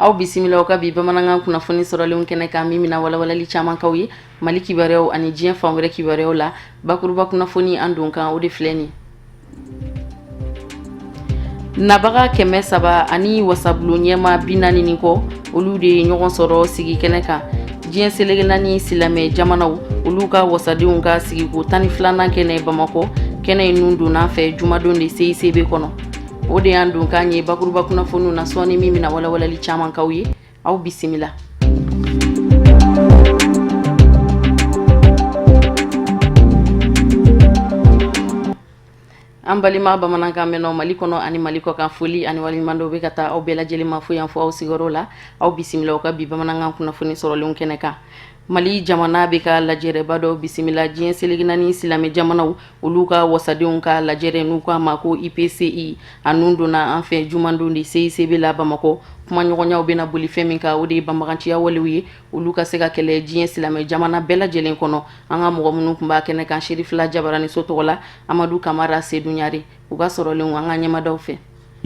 aw bisimila ka bi bamanankan kunnafoni sɔrɔlenw kɛnɛ kan min bɛna walawalali caman kaw ye Mali kibaruyaw ani diɲɛ fan wɛrɛ kibaruyaw la bakuruba kunnafoni an don kan o de filɛ nin nabaga 300 ani wasabulon ɲɛma 40 ni kɔ olu de ye ɲɔgɔn sɔrɔ sigi kɛnɛ kan diɲɛ selege naani silamɛ jamanaw olu ka wasadenw ka sigiko 12nan kɛnɛ Bamakɔ kɛnɛ nun donna fɛ jumadon de CICB kɔnɔ o de y'an don kan ye bakuruba kunnafoniw na sɔɔni min bɛna walawalali caman kaw ye aw bisimila an balima bamanankan mɛnɔ Mali kɔnɔ ani Mali kɔ kan foli ani waliɲuman dɔ bɛ ka taa aw bɛɛ lajɛlen ma fo yan fɔ aw sigiyɔrɔ la aw bisimila o ka bi bamanankan kunnafoni sɔrɔlenw kɛnɛ kan Mali jamana bɛ ka lajɛrɛba dɔ bisimila diɲɛ selege naani silamɛ jamanaw olu ka wasadenw ka lajɛrɛ n'u k'a ma ko IPCI a nun donna an fɛ jumadon de CICB la Bamakɔ kuma ɲɔgɔnyaw bɛna boli fɛn min kan o de ye banbaganciya walew ye olu ka se ka kɛlɛ diɲɛ silamɛ jamana bɛɛ lajɛlen kɔnɔ an ka mɔgɔ minnu tun b'a kɛnɛ kan Sherifila Jabarani so tɔgɔ la Amadu Kamara Seydou Ɲare u ka sɔrɔlenw an ka ɲɛmadaw fɛ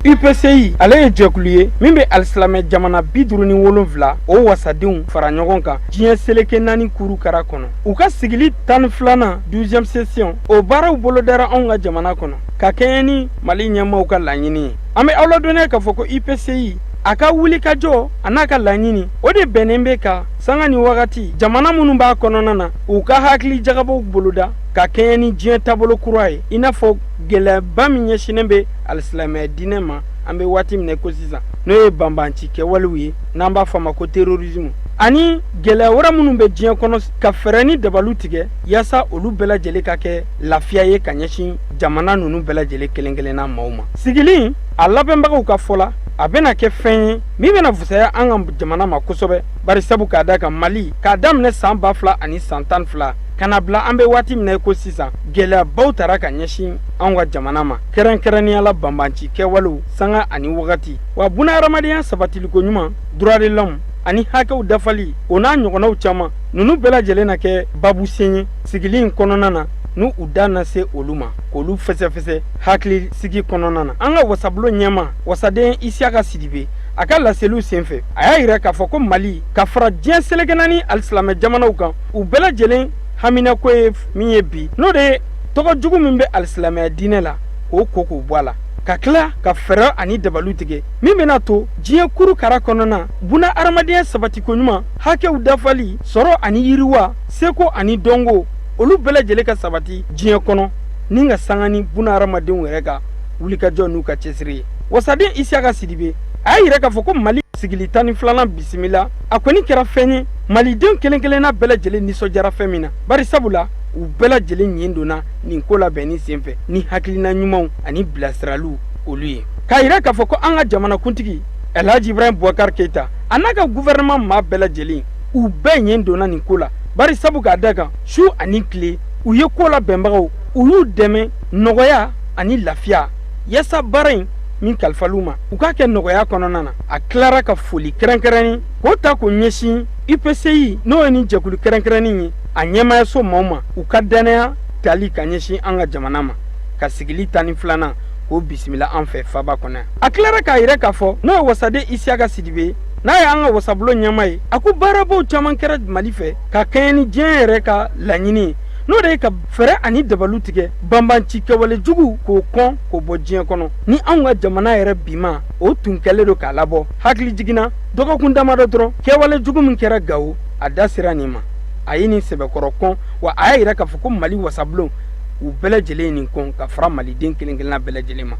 IPCI ale ye jɛkulu ye min bɛ alisilamɛ jamana 57 o wasadenw fara ɲɔgɔn kan diɲɛ seleke 4 kurukara kɔnɔ u ka sigili 12nan 12e session o baaraw bolodara anw ka jamana kɔnɔ ka kɛɲɛ ni Mali ɲɛmaaw ka laɲini ye an bɛ aw ladɔnniya k'a fɔ ko IPCI a ka wuli ka jɔ a n'a ka laɲini o de bɛnnen bɛ ka sanga ni wagati jamana minnu b'a kɔnɔna na u ka hakili jagabaw boloda ka kɛɲɛ ni diɲɛ taabolo kura ye i n'a fɔ gɛlɛyaba min ɲɛsinnen bɛ alisilamɛ diinɛ ma an bɛ waati min ko sisan n'o ye banbanci kɛwalew ye n'an b'a fɔ a ma ko terrorisme ani gɛlɛya wɛrɛ minnu bɛ diɲɛ kɔnɔ ka fɛɛrɛ ni dabaliw tigɛ yaasa olu bɛɛ lajɛlen ka kɛ lafiya ye ka ɲɛsin jamana ninnu bɛɛ lajɛlen kelen kelenna maaw ma sigili a labɛnbagaw ka fɔ la a bɛna kɛ fɛn ye min bɛna fusaya an ka jamana ma kosɛbɛ bari sabu k'a da kan Mali k'a daminɛ san 2000 ani san 12 kana bila an bɛ waati min ko sisan gɛlɛyabaw tara ka ɲɛsin an ka jamana ma kɛrɛnkɛrɛnnenya la banbanci kɛwalew sanga ani wagati wa bunahadamadenya sabatiliko ɲuman droit de l'homme ani hakɛw dafali o n'a ɲɔgɔnnaw caman ninnu bɛɛ lajɛlen na kɛ babu sen ye sigili in kɔnɔna na n'u da na se olu ma k'olu fɛsɛfɛsɛ hakili sigi kɔnɔna na an ka wasabulon ɲɛma wasaden Isiyaka Sidibe a ka laseliw senfɛ a y'a yira k'a fɔ ko Mali ka fara diɲɛ seleke naani alisilamɛ jamanaw kan u bɛɛ lajɛlen haminako ye min ye bi n'o de ye tɔgɔ jugu min bɛ alisilamɛya diinɛ la k'o ko k'o bɔ a la ka tila ka fɛɛrɛ ani dabaliw tigɛ min bɛna to diɲɛ kurukara kɔnɔna buna adamadenya sabatiko ɲuman hakɛw dafali sɔrɔ ani yiriwa seko ani dɔnko olu bɛɛ lajɛlen ka sabati diɲɛ kɔnɔ ni ka sanga ni buna adamadenw yɛrɛ ka wulikajɔ n'u ka cɛsiri ye wasaden Isiyaka Sidibe a y'a yira k'a fɔ ko Mali sigili 12nan bisimila a kɔni kɛra fɛn ye malidenw kelen kelenna bɛɛ lajɛlen nisɔndiyara fɛn min na bari sabula u bɛɛ lajɛlen ɲin donna nin ko labɛnni senfɛ ni hakilina ɲumanw ani bilasiraliw olu ye k'a yira k'a fɔ ko an ka jamanakuntigi Elhaji Ibrahim Boubacar Keita a n'a ka gouvernement maa bɛɛ lajɛlen u bɛɛ ɲin donna nin ko la bari sabu k'a da kan su ani tile u ye ko labɛnbagaw u y'u dɛmɛ nɔgɔya ani lafiya yaasa baara in min kalifal'u ma u k'a kɛ nɔgɔya kɔnɔna na a tilara ka foli kɛrɛnkɛrɛnni k'o ta k'o ɲɛsin IPCI n'o ye nin jɛkulu kɛrɛnkɛrɛnni ye a ɲɛmayaso maaw ma u ka danaya tali ka ɲɛsin an ka jamana ma ka sigili 12nan k'o bisimila an fɛ faba kɔnɔ a tilara k'a yɛrɛ k'a fɔ n'o ye wasaden Isiyaka Sidibe n'a ye an ka wasabulon ɲɛma ye a ko baarabaw caman kɛra Mali fɛ ka kɛɲɛ ni diɲɛ yɛrɛ ka laɲini ye n'o de ye ka fɛɛrɛ ani dabaliw tigɛ banbanci kɛwale jugu k'o kɔn k'o bɔ diɲɛ kɔnɔ ni anw ka jamana yɛrɛ bi ma o tun kɛlen don k'a labɔ hakili jiginna dɔgɔkun damadɔ dɔrɔn kɛwale jugu min kɛra Gawo a da sera nin ma a ye nin sɛbɛkɔrɔ kɔn wa a y'a yira k'a fɔ ko Mali wasabulon u bɛɛ lajɛlen ye nin kɔn ka fara maliden kelen kelenna bɛɛ lajɛlen ma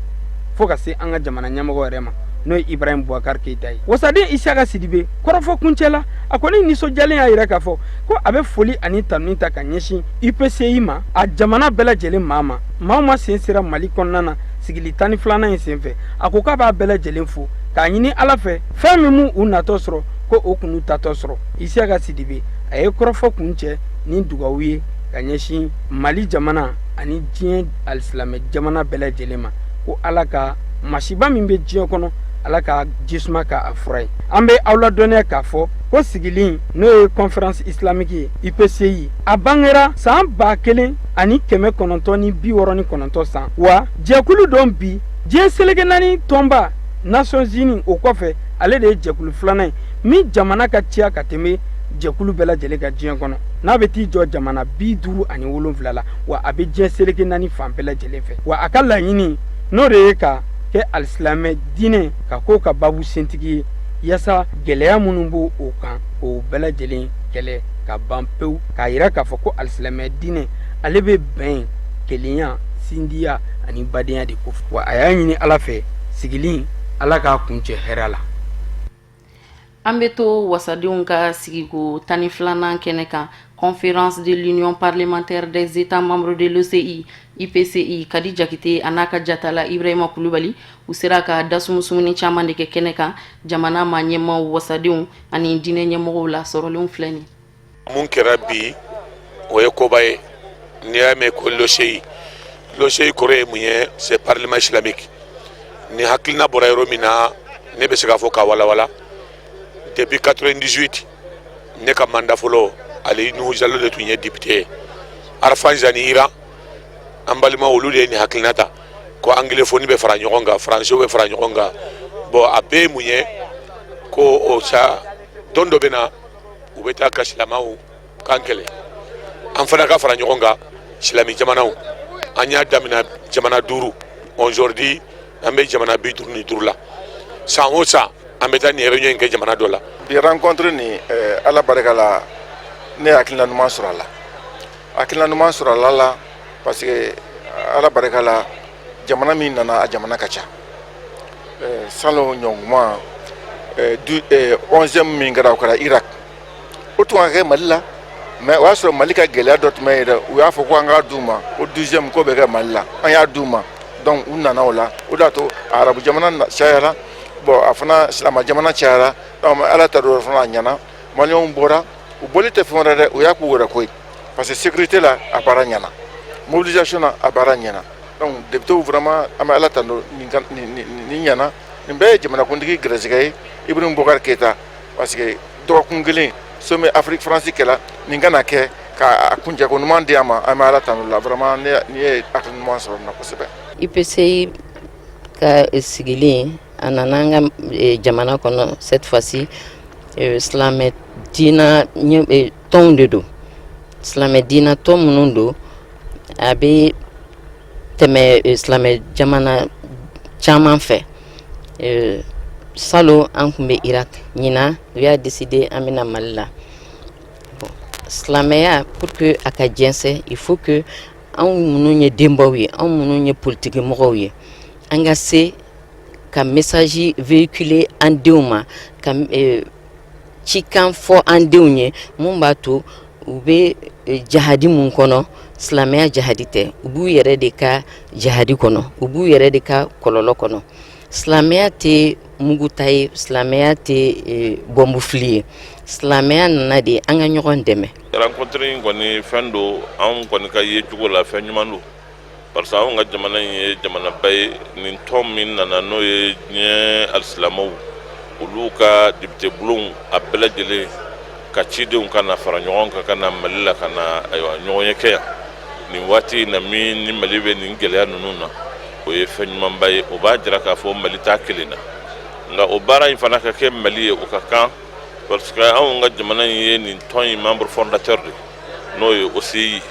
fo ka se an ka jamana ɲɛmɔgɔ yɛrɛ ma n'o ye Ibrahim Boubacar Keita ye wasaden Isiyaka Sidibe kɔrɔfɔ kuncɛ la a kɔni nisɔndiyalen y'a yira k'a fɔ ko a bɛ foli ani tanuni ta ka ɲɛsin IPCI ma a jamana bɛɛ lajɛlen maa ma maaw ma sen sera Mali kɔnɔna na sigili 12nan in senfɛ a ko k'a b'a bɛɛ lajɛlen fo k'a ɲini Ala fɛ fɛn min m'u natɔ sɔrɔ ko o k'u tatɔ sɔrɔ Isiyaka Sidibe a ye kɔrɔfɔ kuncɛ ni dugawu ye ka ɲɛsin Mali jamana ani diɲɛ alisilamɛ jamana bɛɛ lajɛlen ma ko Ala ka masiba min bɛ diɲɛ kɔnɔ Ala ka jisuma k'a fura ye an bɛ aw ladɔnniya k'a fɔ ko sigili n'o ye conférence islamique ye IPCI a bangera san 1969 san wa jɛkulu dɔn bi diɲɛ seleke naani tɔnba Nations Unies o kɔfɛ ale de ye jɛkulu filanan ye min jamana ka ciya ka tɛmɛ jɛkulu bɛɛ lajɛlen ka diɲɛ kɔnɔ n'a bɛ t'i jɔ jamana 57 la wa a bɛ diɲɛ seleke 4 fan bɛɛ lajɛlen fɛ wa a ka laɲini n'o de ye ka kɛ alisilamɛ diinɛ ka k'o ka babu sentigi ye yaasa gɛlɛya minnu b'o o kan o bɛɛ lajɛlen kɛlɛ ka ban pewu k'a yira k'a fɔ ko alisilamɛ diinɛ ale bɛ bɛn kelenya sindiya ani badenya de ko wa a y'a ɲini ala fɛ sigili ala k'a kuncɛ hɛrɛ la. An bɛ to wasadenw ka sigiko 12nan kɛnɛ kan conférence de l'union parlementaire des états membres de l'OCI IPCI Kadi Jakite a n'a ka jatala Ibrahima Kulubali u sera ka dasumusumuni caman de kɛ kɛnɛ kan jamana ma ɲɛmaw wasadenw ani diinɛ ɲɛmɔgɔw la sɔrɔlenw filɛ nin mun kɛra bi o ye koba ye n'i y'a mɛn ko l'OCI kɔrɔ ye mun ye c'est parlement islamique ni hakilina bɔra yɔrɔ min na ne bɛ se k'a fɔ k'a walawala depuis 98 ne ka mandat fɔlɔ Ali Nuhu Jalo de tun ye député Arfan Zani Iran an balima olu de ye nin hakilina ta ko anglophone bɛ fara ɲɔgɔn kan français bɛ fara ɲɔgɔn kan bon a bɛɛ ye mun ye ko o sa don dɔ bɛ na u bɛ taa ka silamɛw kan kɛlɛ an fana ka fara ɲɔgɔn kan silami jamanaw an y'a daminɛ jamana 5 aujourd'hui an bɛ jamana 55 la san o san an bɛ taa nin réunion kɛ jamana dɔ la bi rencontre ni ala barika la ne hakilina ɲuman sɔrɔ a la hakilina ɲuman sɔrɔ a la parce que ala barika la jamana min nana a jamana ka ca salon ɲɔgɔnma 11e min kɛra o kɛra Irak o tun ka kɛ Mali la mais o y'a sɔrɔ Mali ka gɛlɛya dɔ tun bɛ yen dɛ u y'a fɔ ko an k'a d'u ma ko 12e ko bɛ kɛ Mali la an y'a d'u ma donc u nana o la o de y'a to arabu jamana cayara bon a fana silama jamana cayara donc ala ta dɔ fana ɲana maliyɛnw bɔra u bɔli tɛ fɛn wɛrɛ dɛ u y'a k'u yɛrɛ ko ye parce que sécurité la a baara ɲana mobilisation na a baara ɲana donc députés vraiment an bɛ ala ta nin ɲana nin bɛɛ ye jamanakuntigi gɛrɛsɛgɛ ye Ibrahim Boubacar Keita parce que dɔgɔkun kelen sommet Afrique France kɛla nin kana kɛ ka kuncɛko ɲuman di a ma an bɛ ala ta la vraiment ni ye hakili ɲuman sɔrɔ nin na kosɛbɛ. IPCI ka sigilen a nana an ka jamana kɔnɔ cette fois-ci silamɛ diina tɔnw de don silamɛ diina tɔn minnu don a bɛ tɛmɛ silamɛ jamana caman fɛ salon an tun bɛ Irak ɲinan u y'a décidé an bɛna Mali la silamɛya pour que a ka jɛnsɛn il faut que anw minnu ye denbaw ye anw minnu ye politique mɔgɔw ye an ka se ka message véhiculer an denw ma ka cikan fɔ an denw ye mun b'a to u bɛ jahadi mun kɔnɔ silamɛya jahadi tɛ u b'u yɛrɛ de ka jahadi kɔnɔ u b'u yɛrɛ de ka kɔlɔlɔ kɔnɔ silamɛya tɛ muguta ye silamɛya tɛ bɔnbufili ye silamɛya nana de an ka ɲɔgɔn dɛmɛ. rencontre in kɔni fɛn don anw kɔni ka ye cogo la fɛn ɲuman don parce que anw ka jamana in ye jamanaba ye nin tɔn min nana n'o ye diɲɛ alisilamɛw olu ka député bulonw a bɛɛ lajɛlen ka cidenw ka na fara ɲɔgɔn kan ka na Mali la ka na ayiwa ɲɔgɔn ye kɛ yan nin waati in na min ni Mali bɛ nin gɛlɛya ninnu na o ye fɛn ɲumanba ye o b'a jira k'a fɔ Mali t'a kelen na nka o baara in fana ka kɛ Mali ye o ka kan parce que anw ka jamana in ye nin tɔn in membre fondateur de n'o ye OCI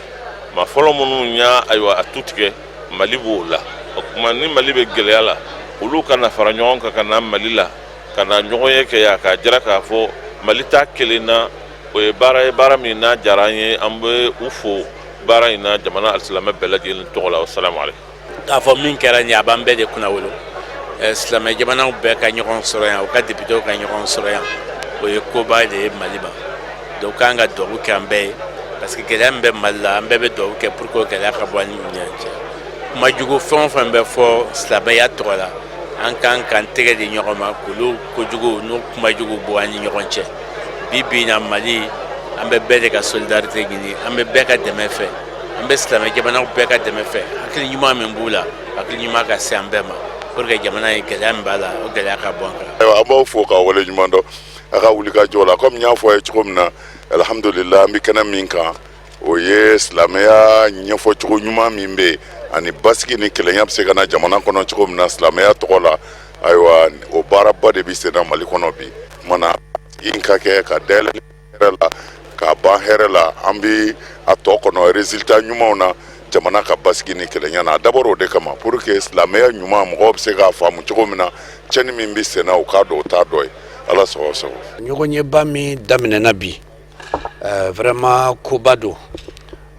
ma fɔlɔ minnu y'a ayiwa a tu tigɛ Mali b'o la o tuma ni Mali bɛ gɛlɛya la olu ka na fara ɲɔgɔn kan ka na Mali la ka na ɲɔgɔn ye kɛ yan k'a jira k'a fɔ Mali t'a kelen na o ye baara ye baara min n'a diyara an ye an bɛ u fo baara in na jamana alisilamɛ bɛɛ lajɛlen tɔgɔ la wasalamu aleykum. K'a fɔ min kɛra nin a b'an bɛɛ de kunna wolo silamɛ jamanaw bɛɛ ka ɲɔgɔn sɔrɔ yan u ka députéw ka ɲɔgɔn sɔrɔ yan o ye koba de ye Mali ma donc k'an ka duwawu kɛ an bɛɛ ye parce que gɛlɛya min bɛ Mali la an bɛɛ bɛ duwawu kɛ pour que gɛlɛya ka bɔ an ni ɲɔgɔn cɛ kumajugu fɛn o fɛn bɛ fɔ silamɛya tɔgɔ la an kan k'an tɛgɛ di ɲɔgɔn ma k'olu kojugu n'o kumajugu bɔ an ni ɲɔgɔn cɛ bi bi in na Mali an bɛ bɛɛ de ka solidarité ɲini an bɛ bɛɛ ka dɛmɛ fɛ an bɛ silamɛ jamanaw bɛɛ ka dɛmɛ fɛ hakili ɲuman min b'u la hakili ɲuman ka se an bɛɛ ma pour que jamana in gɛlɛya min b'a la o gɛlɛya ka bɔ an kan. Ayiwa an b'aw fo k'aw wale ɲuman dɔn a ka wuli ka jɔ la comme n y'a fɔ a ye cogo min na alhamdulillah an bɛ kɛnɛ min kan o ye silamɛya ɲɛfɔcogo ɲuman min bɛ yen ani basigi ni kelenya bɛ se ka na jamana kɔnɔ cogo min na silamɛya tɔgɔ la ayiwa o baaraba de bi sen na Mali kɔnɔ bi mana in ka kɛ ka dayɛlɛ hɛrɛ la ka ban hɛrɛ la an bi a tɔ kɔnɔ résultat ɲumanw na jamana ka basigi ni kɛlɛɲa na a dabɔra o de kama pour que silamɛya ɲuman mɔgɔw bɛ se k'a faamu cogo min na cɛni min bi sen na o k'a dɔn o t'a dɔ ye ala sago sago. ɲɔgɔn ɲɛba min daminɛna bi vraiment koba don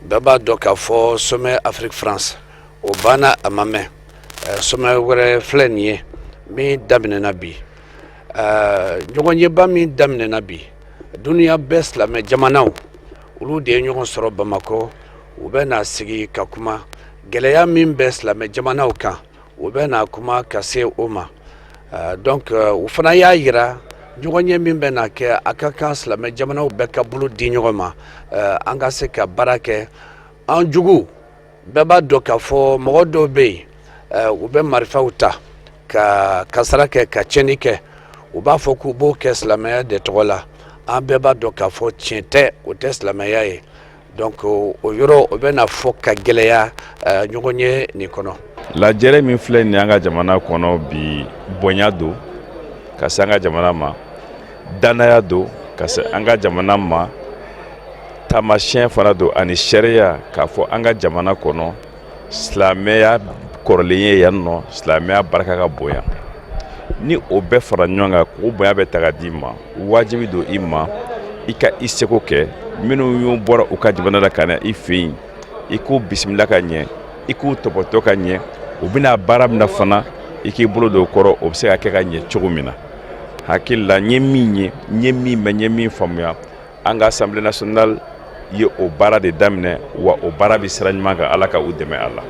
bɛɛ b'a dɔn k'a fɔ sommet Afrique France o banna a ma mɛn sommet wɛrɛ filɛ nin ye min daminɛna bi ɲɔgɔn ɲɛba min daminɛna bi duniya bɛɛ silamɛ jamanaw olu de ye ɲɔgɔn sɔrɔ Bamakɔ u bɛ na sigi ka kuma gɛlɛya min bɛ silamɛ jamanaw kan u bɛ na kuma ka se o ma donc u fana y'a yira ɲɔgɔn ɲɛ min bɛ na kɛ a ka kan silamɛ jamanaw bɛɛ ka bolo di ɲɔgɔn ma an ka se ka baara kɛ an jugu bɛɛ b'a dɔn k'a fɔ mɔgɔ dɔw bɛ yen u bɛ marifaw ta ka kasara kɛ ka tiɲɛni kɛ u b'a fɔ k'u b'o kɛ silamɛya de tɔgɔ la an bɛɛ b'a dɔn k'a fɔ tiɲɛ tɛ o tɛ silamɛya ye donc o yɔrɔ o bɛ na fɔ ka gɛlɛya ɲɔgɔn ye nin kɔnɔ. lajɛrɛ min filɛ nin an ka jamana kɔnɔ bi bonya don ka se an ka jamana ma danaya don ka se an ka jamana ma taamasiyɛn fana don ani sariya k'a fɔ an ka jamana kɔnɔ silamɛya kɔrɔlen ye yan nɔ silamɛya barika ka bonya ni o bɛɛ fara ɲɔgɔn kan k'o bonya bɛ ta ka d'i ma wajibi don i ma i ka i seko kɛ minnu y'u bɔra u ka jamana la ka na i fɛ yen i k'u bisimila ka ɲɛ i k'u tɔbɔtɔ ka ɲɛ u bɛna baara min na fana i k'i bolo don o kɔrɔ o bɛ se ka kɛ ka ɲɛ cogo min na hakili la n ye min faamuya an ka assemblée nationale ye o baara de daminɛ wa o baara bɛ sira ɲuman kan ala ka u dɛmɛ a la.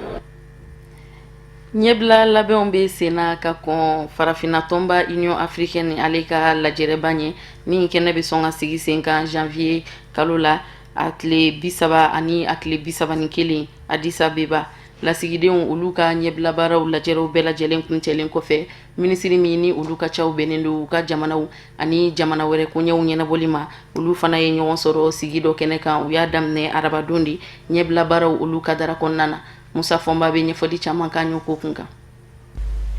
ɲɛbila labɛnw bɛ sen na ka kɔn farafinna tɔnba union africaine ni ale ka lajɛrɛba ɲɛ min kɛnɛ bɛ sɔn ka sigi sen kan janvier kalo la a tile 30 ani a tile 31 Addis Abeba lasigidenw olu ka ɲɛbila baaraw lajɛrew bɛɛ lajɛlen kuncɛlen kɔfɛ minisiri min ni olu ka caw bɛnnen don u ka jamanaw ani jamana wɛrɛ koɲɛw ɲɛnabɔli ma olu fana ye ɲɔgɔn sɔrɔ sigi dɔ kɛnɛ kan u y'a daminɛ arabadon de ɲɛbila baaraw olu ka dara kɔnɔna na Musa Fɔnba bɛ ɲɛfɔli caman kan ɲɔ ko kun kan.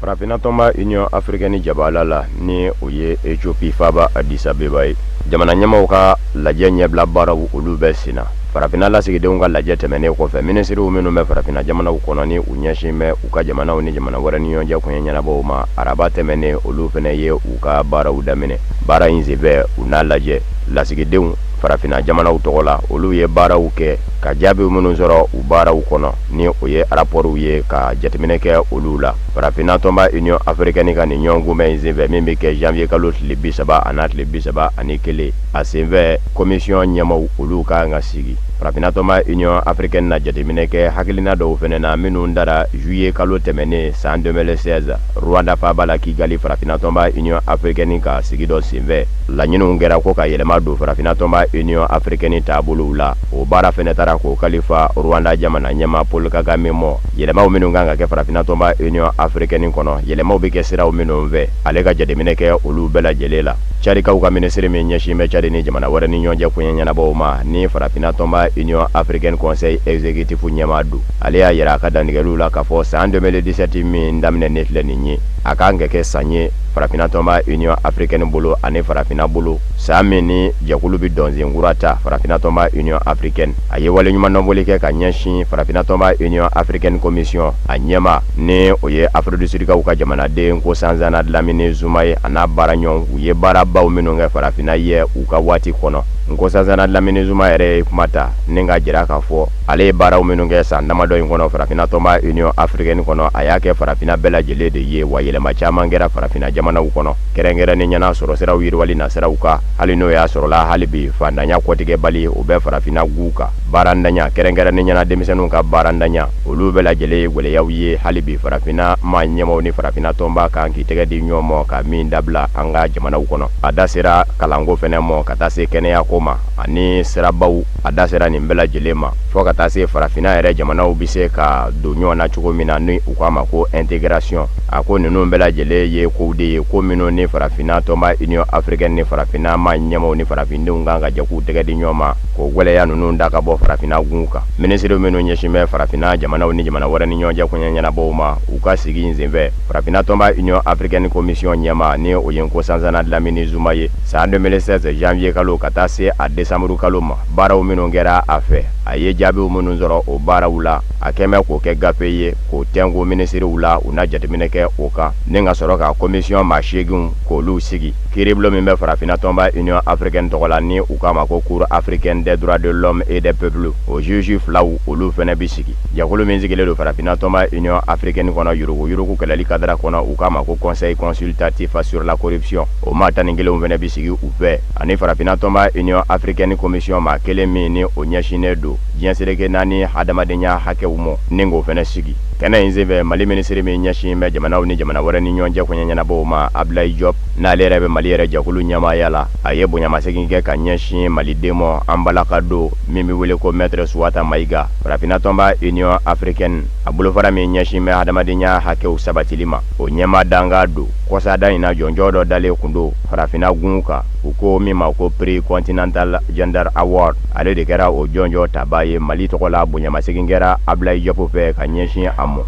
Farafinna tɔnba union africaine jabala la ni o ye Ethiopie faba Addis Abeba ye jamana ɲɛmaw ka lajɛ ɲɛbila baaraw olu bɛ sen na farafinna lasigidenw ka lajɛ tɛmɛnen kɔfɛ minisiriw minnu bɛ farafinna jamanaw kɔnɔ ni u ɲɛsin bɛ u ka jamanaw ni jamana wɛrɛ ni ɲɔgɔn cɛ kun ye ɲɛnabɔw ma araba tɛmɛnen olu fana ye u ka baaraw daminɛ baara in senfɛ u n'a lajɛ lasigidenw farafinna jamanaw tɔgɔ la olu ye baaraw kɛ ka jaabi minnu sɔrɔ u baaraw kɔnɔ ni o ye rapportw ye ka jateminɛ kɛ olu la farafinna tɔnba union africaine ka nin ɲɔgɔn kunbɛn in senfɛ min bɛ kɛ janvier kalo tile 30 ani tile 31 a senfɛ commission ɲɛmaw olu ka kan ka sigi farafinna tɔnba union africaine na jateminɛ kɛ hakilina dɔw fana na minnu dara juillet kalo tɛmɛnen san 2016 Rwanda faba la Kigali farafinna tɔnba union africaine ka sigi dɔ senfɛ laɲiniw kɛra ko ka yɛlɛma don farafinna tɔnba union africaine taabolow la o baara fana taara k'o kalifa Rwanda jamana ɲɛma Paul Kagame mɔ yɛlɛmaw minnu kan ka kɛ farafinna tɔnba union africaine kɔnɔ yɛlɛmaw bɛ kɛ siraw minnu fɛ ale ka jateminɛ kɛ olu bɛɛ lajɛlen la Carikaw ka minisiri min ɲɛsin bɛ Cadi ni jamana wɛrɛ ni ɲɔgɔn cɛ kun ye ɲɛnabɔw ma ni farafinna tɔnba union africaine conseil exécutif ɲɛma don ale y'a yɛrɛ a ka dantigɛliw la k'a fɔ san 2017 min daminɛnen filɛ nin ye a kan ka kɛ san ye farafinna tɔnba union africaine bolo ani farafinna bolo san min ni jɛkulu bɛ dɔnsen kura ta farafinna tɔnba union africaine a ye waleɲumandɔnboli kɛ ka ɲɛsin farafinna tɔnba union africaine commission a ɲɛma ni o ye Afrique du Sud kaw ka jamanaden ko Sanzana Dlamini Zuma ye a n'a baara ɲɔgɔn u ye baarabaw minnu kɛ farafinna ye u ka waati kɔnɔ nko Sanzana Dlamini Zuma yɛrɛ ye kuma ta ni ka jira k'a fɔ ale ye baaraw minnu kɛ san damadɔ in kɔnɔ farafinna tɔnba union africaine kɔnɔ a y'a kɛ farafinna bɛɛ lajɛlen de ye wa yɛlɛma caman kɛra farafinna jamanaw kɔnɔ kɛrɛnkɛrɛnnen ɲɛna sɔrɔ siraw yiriwali nasiraw kan hali n'o y'a sɔrɔla hali bi fandanya kɔtigɛbali o bɛ farafinna guw kan baarandanya kɛrɛnkɛrɛnnen ɲɛna denmisɛnninw ka baarandanya olu bɛɛ lajɛlen ye gwɛlɛyaw ye hali bi farafinna maa ɲɛmaw ni farafinna tɔnba kan k'i tɛgɛ di ɲɔgɔn ma ka min dabila an ka jamanaw kɔnɔ a da sera kalanko fɛnɛ mɔ ka taa se kɛnɛyako ma ani sirabaw a da sera nin bɛɛ lajɛlen ma fɔ ka taa se farafina yɛrɛ jamanaw bɛ se ka don ɲɔgɔn na cogo min na ni u k'a ma ko intégration a ko ninnu bɛɛ lajɛlen ye kow de ye ko minnu ni farafina tɔnba union africaine ni farafina ma ɲɛmaw ni farafindenw kan ka jɛ k'u tɛgɛ di ɲɔgɔn ma k'o gwɛlɛya ninnu da ka bɔ farafina gun kan minisiriw minnu ɲɛsin bɛ farafina jamanaw ni jamana wɛrɛ ni ɲɔgɔn cɛ koɲɛ ɲɛnabɔw ma u ka sigi in senfɛ farafina tɔnba union africaine commission ɲɛma ni o ye ko Sansana Dlamini Zuma ye san 2016 janvier kalo ka taa se a décembre kalo ma baaraw minnu kɛra a fɛ a ye jaabiw minnu sɔrɔ o baaraw la a kɛmɛ k'o kɛ gafe ye k'o tɛnko minisiriw la u na jateminɛ kɛ o kan ni ka sɔrɔ ka commission maa 8 k'olu sigi kiiribulon min bɛ farafina tɔnba union africaine tɔgɔ la ni u k'a ma ko cour africaine des droits de l'homme et des peuples o juge filaw olu fɛnɛ bi sigi jɛkulu min sigilen don farafina tɔnba union africaine kɔnɔ yurugu kɛlɛli kadara kɔnɔ u k'a ma ko conseil consultatif sur la corruption o maa 11 fɛnɛ bi sigi u fɛ ani farafina tɔnba union africaine commission maa 1 min ni o ɲɛsinnen don diɲɛ seleke naani hadamadenya hakɛw mɔ ni k'o fɛnɛ sigi kɛnɛ in senfɛ mali minisiri min ɲɛsin bɛ jamanaw ni jamana wɛrɛ ni ɲɔgɔn cɛ koɲɛ ɲɛnabɔw ma Abdoulaye Diop n'ale yɛrɛ bɛ mali yɛrɛ jɛkulu ɲɛmaaya la a ye bonyamasegin kɛ ka ɲɛsin maliden mɔ an balaka don min bɛ wele ko maître Suwata Mayiga farafina tɔnba union africaine a bolofara min ɲɛsin bɛ hadamadenya hakɛw sabatili ma o ɲɛma danga don kɔsada in na jɔnjɔ dɔ dalen kun don farafina gun kan u ko min ma ko prix continental gender award ale de kɛra o jɔnjɔ taba ye mali tɔgɔ la bonyamasegin kɛra Abdoulaye Diop fɛ ka ɲɛsin a mɔ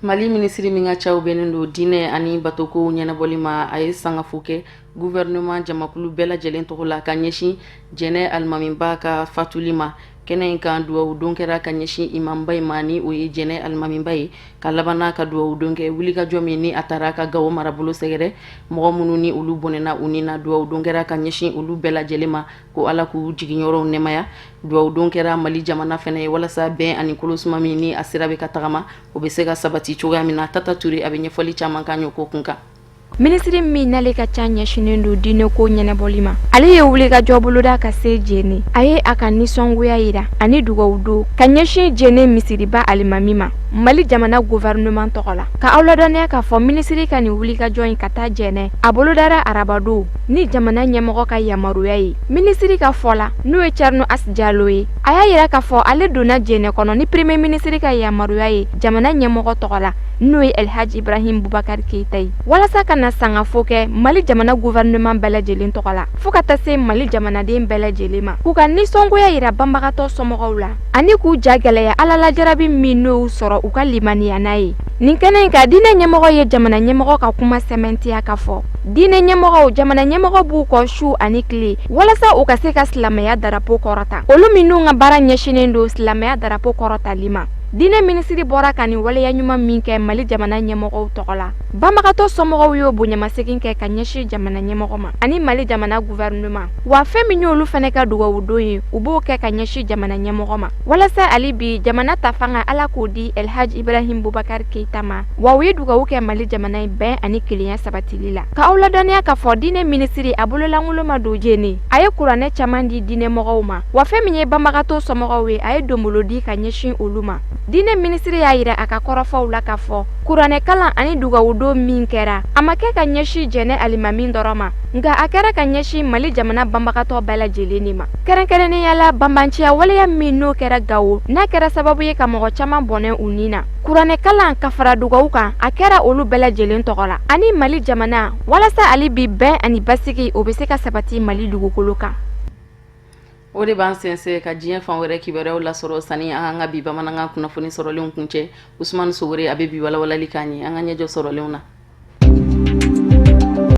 Mali minisiri min ka caw bɛnnen don diinɛ ani batokow ɲɛnabɔli ma a ye sangafo kɛ gouvernement jamakulu bɛɛ lajɛlen tɔgɔ la ka ɲɛsin jɛnɛ alimamiba ka fatuli ma kɛnɛ in kan duwawu don kɛra ka ɲɛsin imamba in ma ni o ye jɛnɛ alimamiba ye ka labanna ka duwawu don kɛ wulikajɔ min ni a taara ka Gawo marabolo sɛgɛrɛ mɔgɔ minnu ni olu bɔnɛna u ni na duwawu don kɛra ka ɲɛsin olu bɛɛ lajɛlen ma ko Ala k'u jiginyɔrɔw nɛmaya duwawu don kɛra Mali jamana fɛnɛ ye walasa bɛn ani kolosuma min ni a sira bɛ ka tagama o bɛ se ka sabati cogoya min na Tata Ture a bɛ ɲɛfɔli caman kan ɲɛ ko kun kan Ministri min n'ale ka ca ɲɛsinnen don diinɛ ko ɲɛnabɔli ma ale ye wulikajɔ boloda ka se jɛnɛ a ye a ka nisɔngoya yira ani dugawu don ka ɲɛsin jɛnɛ misiriba alimami ma Mali jamana gouvernement tɔgɔ la ka aw ladɔnniya k'a fɔ ministri ka nin wulikajɔ in ka taa jɛnɛ a bolodara arabadon ni jamana ɲɛmɔgɔ ka yamaruya ye ministri ka fɔ la n'o ye Thierno Asdialo ye a y'a yira k'a fɔ ale donna jɛnɛ kɔnɔ ni premier ministri ka yamaruya ye jamana ɲɛmɔgɔ tɔgɔ la n'o ye Elhaji Ibrahim Boubacar Keita ye walasa ka na sangafo kɛ Mali jamana gouvernement bɛɛ lajɛlen tɔgɔ la fo ka taa se Mali jamanaden bɛɛ lajɛlen ma k'u ka nisɔngoya yira banbagatɔ somɔgɔw la ani k'u ja gɛlɛya Ala lajarabi min n'o sɔrɔ u ka limaniya n'a ye nin kɛnɛ in ka diinɛ ɲɛmɔgɔ ye jamana ɲɛmɔgɔ ka kuma sɛmɛntiya ka fɔ diinɛ ɲɛmɔgɔw jamana ɲɛmɔgɔ b'u kɔ su ani tile walasa u ka se ka silamɛya darapo kɔrɔta olu minnu ka baara ɲɛsinnen don silamɛya darapo kɔrɔtali ma diinɛ minisiri bɔra ka nin waleya ɲuman min kɛ Mali jamana ɲɛmɔgɔw tɔgɔ la banbagatɔ somɔgɔw y'o bonyamasegin kɛ ka ɲɛsin jamana ɲɛmɔgɔ ma ani Mali jamana gouvernement wa fɛn min y'olu fɛnɛ ka dugawu don ye u b'o kɛ ka ɲɛsin jamana ɲɛmɔgɔ ma walasa ali bi jamana ta fanga Ala k'o di Elhaji Ibrahim Boubacar Keita ma wa u ye dugawu kɛ Mali jamana in bɛn ani kelenya sabatili la ka aw ladɔnniya k'a fɔ diinɛ minisiri a bololankolon ma don jɛnɛ a ye kuranɛ caman di diinɛ mɔgɔw ma wa fɛn min ye banbagatɔ somɔgɔw ye a ye donbolo di ka ɲɛsin olu ma diinɛ minisiri y'a yira a ka kɔrɔfɔw la k'a fɔ kuranɛ kalan ani dugawu don min kɛra a ma kɛ ka ɲɛsin jɛnɛ alimami dɔrɔn ma nka a kɛra ka ɲɛsin Mali jamana banbagatɔ bɛɛ lajɛlen de ma kɛrɛnkɛrɛnnenya la banbanciya waleya min n'o kɛra Gawo n'a kɛra sababu ye ka mɔgɔ caman bɔnɛ u ni na kuranɛ kalan ka fara dugawu kan a kɛra olu bɛɛ lajɛlen tɔgɔ la ani Mali jamana walasa ali bi bɛn ani basigi o bɛ se ka sabati Mali dugukolo kan o de b'an sɛnsɛn ka diɲɛ fan wɛrɛ kibaruyaw lasɔrɔ sani an ka bi bamanankan kunnafoni sɔrɔlenw kun cɛ Usmani Sowore a bɛ bi walawalali k'an ye an ka ɲɛjɔ sɔrɔlenw na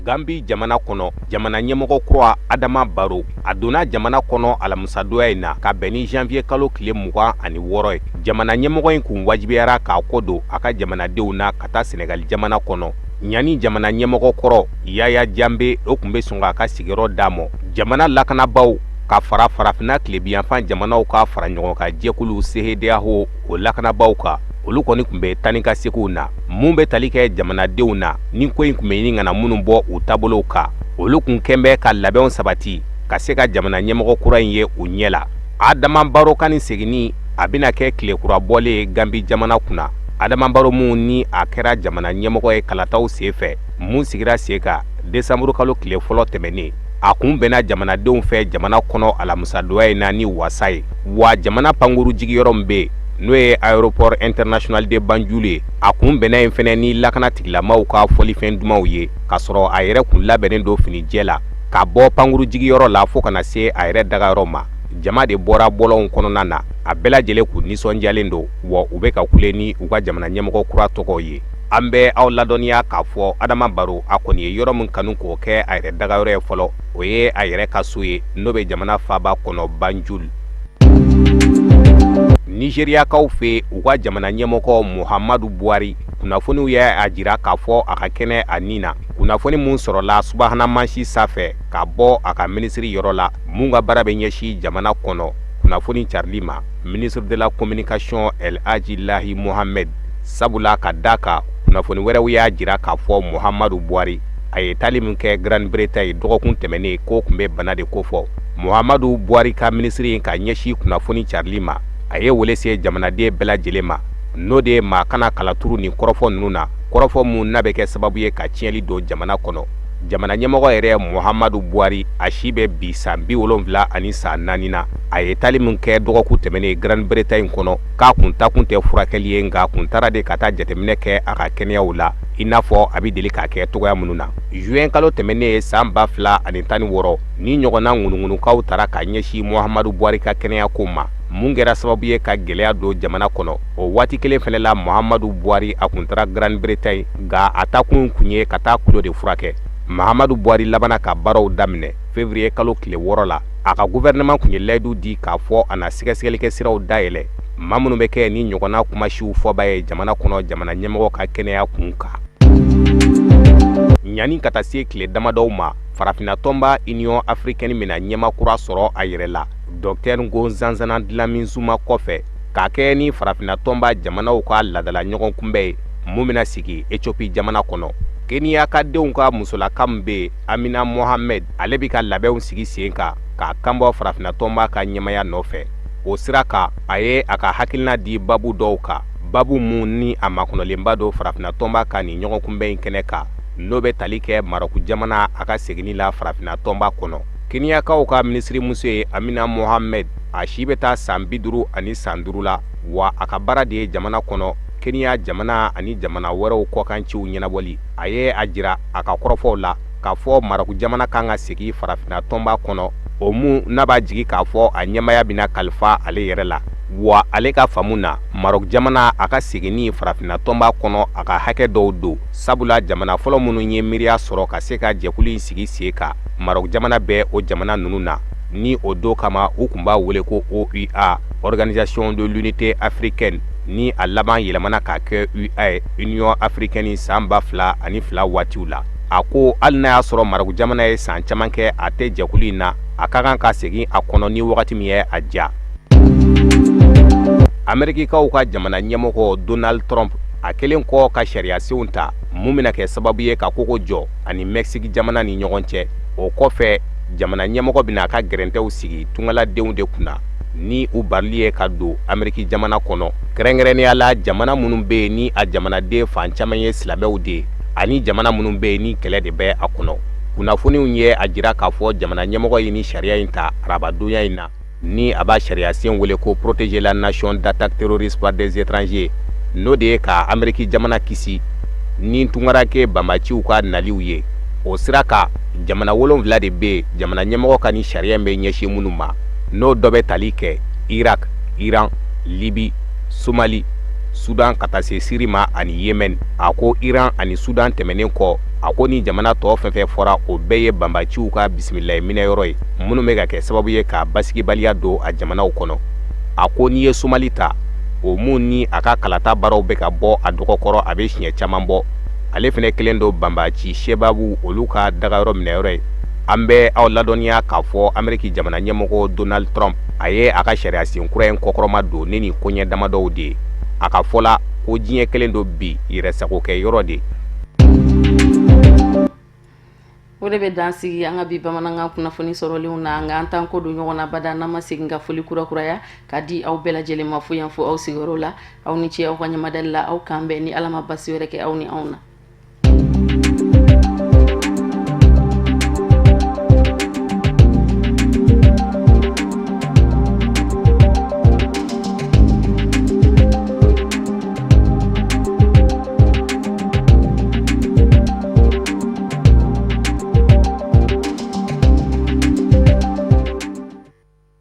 Gambi jamana kɔnɔ jamana ɲɛmɔgɔ kura Adama Barrow a donna jamana kɔnɔ alamisadonya in na ka bɛn ni janvier kalo tile 26 ye jamana ɲɛmɔgɔ in kun wajibiyara k'a kɔ don a ka jamanadenw na ka taa Senegal jamana kɔnɔ ɲani jamana ɲɛmɔgɔ kɔrɔ Yaya Jambe o kun bɛ sɔn k'a ka sigiyɔrɔ d'a ma jamana lakanabaw ka fara farafina tilebiyanfan jamanaw ka fara ɲɔgɔn ka jɛkulu CEDEAO o lakanabaw ka olu kɔni kun bɛ tani ka segiw na mun bɛ tali kɛ jamanadenw na ni ko in kun bɛ ɲini kana minnu bɔ u taabolow kan olu kun kɛn bɛ ka labɛnw sabati ka se ka jamana ɲɛmɔgɔ kura in ye u ɲɛ la Adama Barrow ka nin seginni a bɛna kɛ tile kura bɔlen ye Gambi jamana kunna Adama Barrow mun ni a kɛra jamana ɲɛmɔgɔ ye kalataw senfɛ mun sigira sen kan décembre kalo tile fɔlɔ tɛmɛnen a kun bɛnna jamanadenw fɛ jamana kɔnɔ alamusadoya in na ni wasa ye wa jamana pankuru jigiyɔrɔ min bɛ n'o ye aéroport international de Banjul ye a kun bɛnna in fɛnɛ ni lakana tigilamaw ka fɔlifɛn dumanw ye k'a sɔrɔ a yɛrɛ kun labɛnnen don finijɛ la ka bɔ pankuru jigiyɔrɔ la fo kana se a yɛrɛ dagayɔrɔ ma jama de bɔra bɔlɔnw kɔnɔna na a bɛɛ lajɛlen kun nisɔndiyalen don wa u bɛ ka kule ni u ka jamana ɲɛmɔgɔ kura tɔgɔw ye an bɛ aw ladɔnniya k'a fɔ Adama Baro a kɔni ye yɔrɔ min kanu k'o kɛ a yɛrɛ dagayɔrɔ ye fɔlɔ o ye a yɛrɛ ka so ye n'o bɛ jamana faaba kɔnɔ Banjul. Nigériyakaw fɛ u ka jamana ɲɛmɔgɔ Muhammadu Buhari kunnafoniw ye a jira k'a fɔ a ka kɛnɛ a nin na kunnafoni mun sɔrɔla subahana mansi sanfɛ ka bɔ a ka minisiri yɔrɔ la mun ka baara bɛ ɲɛsin jamana kɔnɔ kunnafoni carili ma ministre de la communication El Hadji Lahi Mohammed sabula ka da kan kunnafoni wɛrɛw y'a jira k'a fɔ Muhammadu Buhari a ye tali min kɛ Grande Bretagne dɔgɔkun tɛmɛnen k'o kun bɛ bana de kofɔ Muhammadu Buhari ka minisiri ka ɲɛsin kunnafoni carili ma a ye wele se jamanaden bɛɛ lajɛlen ma n'o de ye maa kana kalaturu ni kɔrɔfɔ ninnu na kɔrɔfɔ mun n'a bɛ kɛ sababu ye ka tiɲɛli don jamana kɔnɔ jamana ɲɛmɔgɔ yɛrɛ Muhammadu Buhari a si bɛ bi san 74 ani san 4 na a ye tali min kɛ dɔgɔkun tɛmɛnen Grande Bretagne kɔnɔ k'a kun ta kun tɛ furakɛli ye nka kun taara de ka taa jateminɛ kɛ a ka kɛnɛyaw la i n'a fɔ a bɛ deli k'a kɛ togoya minnu na juin kalo tɛmɛnen san 2016 ni ɲɔgɔnna ŋunuŋunukaw taara ka ɲɛsin Muhammadu Buhari ka kɛnɛya ko ma mun kɛra sababu ye ka gɛlɛya don jamana kɔnɔ o waati kelen fɛnɛ la Muhammadu Buhari a kun taara Grande Bretagne nka a ta kun ye ka taa kulo de furakɛ Muhammadu Buhari labana ka baaraw daminɛ février kalo tile 6 la a ka gouvernement kun ye layidu di k'a fɔ a na sɛgɛsɛgɛlikɛ siraw dayɛlɛ maa minnu bɛ kɛ ni ɲɔgɔnna kumasiw fɔba ye jamana kɔnɔ jamana ɲɛmɔgɔ ka kɛnɛya kun kan ɲani ka taa se tile damadɔw ma farafina tɔnba Union Africaine mina ɲɛma kura sɔrɔ a yɛrɛ la Dr Ngo Zanzana Dlamini Zuma kɔfɛ k'a kɛ ni farafina tɔnba jamanaw ka ladala ɲɔgɔn kunbɛ ye mun bɛna sigi Ethiopie jamana kɔnɔ Kenya ka denw ka musolaka min bɛ Amina Mohamed ale bɛ ka labɛnw sigi sen kan k'a kanbɔ farafina tɔnba ka ɲɛmaya nɔfɛ o sira kan a ye a ka hakilina di babu dɔw kan babu mun ni a makɔnɔlenba don farafina tɔnba ka nin ɲɔgɔn kunbɛn in kɛnɛ kan n'o bɛ tali kɛ Maroc jamana a ka seginni la farafina tɔnba kɔnɔ Kenyakaw ka minisiri muso ye Amina Mohamed a si bɛ taa san 50 ani san 5 la wa a ka baara de ye jamana kɔnɔ Kenya jamana ani jamana wɛrɛw kɔkanciw ɲɛnabɔli a ye a jira a ka kɔrɔfɔw la k'a fɔ Maroc jamana kan ka segin farafina tɔnba kɔnɔ o mun n'a b'a jigi k'a fɔ a ɲɛmaya bɛna kalifa ale yɛrɛ la wa ale ka faamu na Maroc jamana a ka seginni farafina tɔnba kɔnɔ a ka hakɛ dɔw don sabula jamana fɔlɔ minnu ye miiriya sɔrɔ ka se ka jɛkulu in sigi sen kan Maroc jamana bɛ o jamana ninnu na ni o don kama u kun b'a wele ko OUA Organisation de l'Unité Africaine ni a laban yɛlɛmana k'a kɛ UA Union Africaine san 2002 waatiw la a ko hali n'a y'a sɔrɔ Maroc jamana ye san caman kɛ a tɛ jɛkulu in na a ka kan ka segin a kɔnɔ ni wagati min ye a diya Amerikikaw ka jamana ɲɛmɔgɔ Donald Trump a kelen kɔ ka sariya senw ta mun bɛna kɛ sababu ye ka kogo jɔ ani Mexique jamana ni ɲɔgɔn cɛ o kɔfɛ jamana ɲɛmɔgɔ bɛna ka gɛrɛntɛw sigi tungaladenw de kunna ni u barili ye ka don Ameriki jamana kɔnɔ kɛrɛnkɛrɛnnenya la jamana minnu bɛ yen ni a jamanaden fan caman ye silamɛw de ani jamana minnu bɛ yen ni kɛlɛ de bɛ a kɔnɔ kunnafoniw ye a jira k'a fɔ jamana ɲɛmɔgɔ ye ni sariya in ta arabadonya in na ni a b'a sariya sen wele ko protéger la nation d'attaque terroriste par des étrangers n'o de ye ka Ameriki jamana kisi ni tungarake banbaciw ka naliw ye o sira kan jamana 7 de bɛ jamana ɲɛmɔgɔ ka ni sariya bɛ ɲɛsin minnu ma n'o dɔ bɛ tali kɛ Irak, Iran, Libi, Somali, Sudan ka taa se Siri ma ani Yemen a ko Iran ani Sudan tɛmɛnen kɔ a ko ni jamana tɔ fɛn fɛn fɔra o bɛɛ ye banbaciw ka bisimilayi minɛyɔrɔ ye minnu bɛ ka kɛ sababu ye ka basigibaliya don a jamanaw kɔnɔ a ko n'i ye Somali ta o mun ni a ka kalata baaraw bɛ ka bɔ a dɔgɔkɔrɔ a bɛ siɲɛ caman bɔ ale fɛnɛ kelen don banbaci sebabu olu ka dagayɔrɔ minɛyɔrɔ ye an bɛ aw ladɔnniya k'a fɔ Ameriki jamana ɲɛmɔgɔ Donald Trump a ye a ka sariya sen kura in kɔkɔrɔma don ne ni koɲɛ damadɔw de ye a ka fɔla ko diɲɛ kelen don bi yɛrɛsagokɛ yɔrɔ de o de bɛ dan sigi an ka bi bamanankan kunnafoni sɔrɔlenw na nka an t'an ko don ɲɔgɔn na bada n'an ma segin ka foli kurakuraya ka di aw bɛɛ lajɛlen ma fo yan fo aw sigiyɔrɔ la aw ni ce aw ka ɲamadali la aw k'an bɛn ni Ala ma basi wɛrɛ kɛ aw ni anw na